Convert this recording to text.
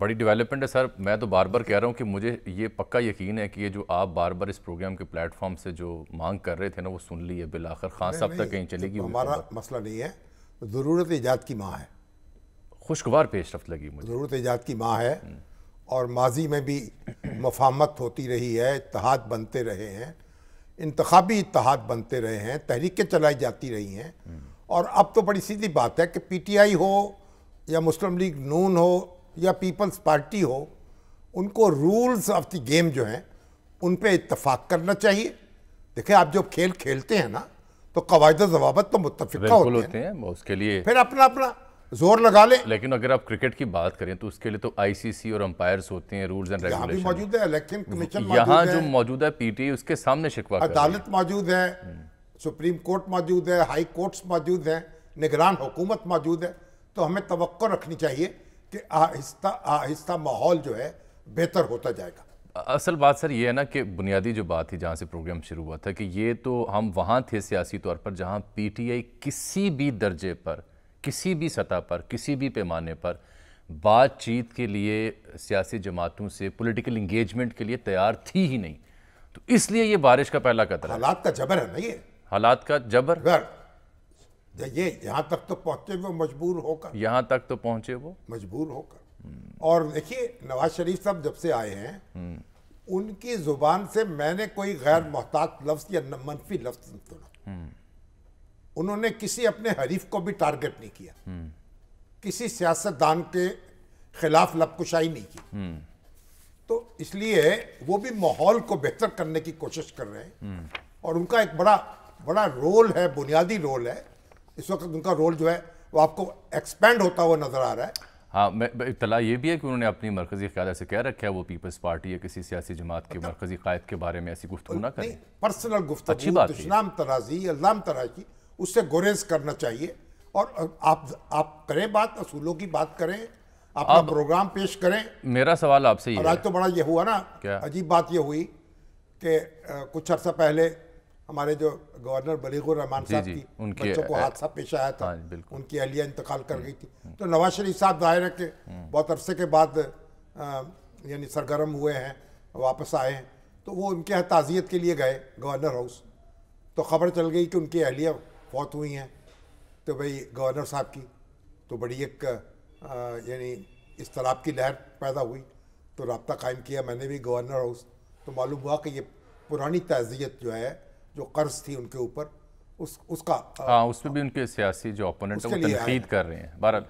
بڑی ڈیولپمنٹ ہے سر. میں تو بار بار کہہ رہا ہوں کہ مجھے یہ پکا یقین ہے کہ یہ جو آپ بار بار اس پروگرام کے پلیٹ فارم سے جو مانگ کر رہے تھے نا وہ سن لی ہے بالآخر. خان صاحب تک کہیں چلے گی. ہمارا مسئلہ نہیں ہے, ضرورت ایجاد کی ماں ہے, خوشگوار پیش رفت لگی مجھے. ضرورت ایجاد کی ماں ہے, اور ماضی میں بھی مفاہمت ہوتی رہی ہے, اتحاد بنتے رہے ہیں, انتخابی اتحاد بنتے رہے ہیں, تحریکیں چلائی جاتی رہی ہیں. اور اب تو بڑی سیدھی بات ہے کہ پی ٹی آئی ہو یا مسلم لیگ نون ہو یا پیپلز پارٹی ہو, ان کو رولز آف دی گیم جو ہیں ان پہ اتفاق کرنا چاہیے. دیکھیں آپ جب کھیل کھیلتے ہیں نا تو قواعد و ضوابط تو متفقہ ہوتے ہیں, اس کے لیے پھر اپنا زور لگا لیں. لیکن اگر آپ کرکٹ کی بات کریں تو اس کے لیے تو آئی سی سی اور امپائرز ہوتے ہیں, رولز اینڈ یہاں بھی ریگولیشن. موجود ہے, الیکشن کمیشن موجود یہاں ہے, جو موجود ہے پی ٹی آئی اس کے سامنے شکوہ کر رہی ہے. عدالت موجود ہے, سپریم کورٹ موجود ہے, ہائی کورٹس موجود ہیں, نگران حکومت موجود ہے. تو ہمیں توقع رکھنی چاہیے کہ آہستہ آہستہ ماحول جو ہے بہتر ہوتا جائے گا. اصل بات سر یہ ہے نا کہ بنیادی جو بات تھی جہاں سے پروگرام شروع ہوا تھا کہ یہ تو ہم وہاں تھے سیاسی طور پر جہاں پی ٹی آئی کسی بھی درجے پر, کسی بھی سطح پر, کسی بھی پیمانے پر بات چیت کے لیے سیاسی جماعتوں سے پولیٹیکل انگیجمنٹ کے لیے تیار تھی ہی نہیں. تو اس لیے یہ بارش کا پہلا قطرہ ہے. حالات کا جبر ہے نا, یہ حالات کا جبر, یہ یہاں تک تو پہنچے وہ مجبور ہو کر, یہاں تک تو پہنچے وہ مجبور ہو کر. اور دیکھیے نواز شریف صاحب جب سے آئے ہیں ان کی زبان سے میں نے کوئی غیر محتاط لفظ یا منفی لفظ نہیں سنا. انہوں نے کسی اپنے حریف کو بھی ٹارگٹ نہیں کیا, کسی سیاستدان کے خلاف لب کشائی نہیں کی. تو اس لیے وہ بھی ماحول کو بہتر کرنے کی کوشش کر رہے ہیں, اور ان کا ایک بڑا رول ہے, بنیادی رول ہے. اس وقت ان کا رول جو ہے وہ آپ کو ایکسپینڈ ہوتا ہوا نظر آ رہا ہے. ہاں, اطلاع یہ بھی ہے کہ انہوں نے اپنی مرکزی قیادت سے کہہ رکھا ہے وہ پیپلز پارٹی یا کسی سیاسی جماعت کے مرکزی قائد کے بارے میں ایسی گفتگو نہ کریں. پرسنل گفتگو, دشنام ترازی, الزام تراشی, اس سے گریز کرنا چاہیے. اور آپ کریں بات, اصولوں کی بات کریں, اپنا پروگرام پیش کریں. میرا سوال آپ سے یہ اور آج تو بڑا یہ ہوا نا, عجیب بات یہ ہوئی کہ کچھ عرصہ پہلے ہمارے جو گورنر بلیغ الرحمان صاحب کی بچوں کو حادثہ پیش آیا تھا, ان کی اہلیہ انتقال کر گئی تھی. تو نواز شریف صاحب ظاہر ہے کہ بہت عرصے کے بعد یعنی سرگرم ہوئے ہیں, واپس آئے ہیں. تو وہ ان کے تعزیت کے لیے گئے گورنر ہاؤس, تو خبر چل گئی کہ ان کی اہلیہ فوت ہوئی ہیں. تو بھئی گورنر صاحب کی تو بڑی ایک یعنی اضطراب کی لہر پیدا ہوئی. تو رابطہ قائم کیا میں نے بھی گورنر ہاؤس. تو معلوم ہوا کہ یہ پرانی تعزیت جو ہے, جو قرض تھی ان کے اوپر, اس کا اس پہ بھی ان کے سیاسی جو اپوننٹ ہیں وہ تنقید کر رہے ہیں. بہرحال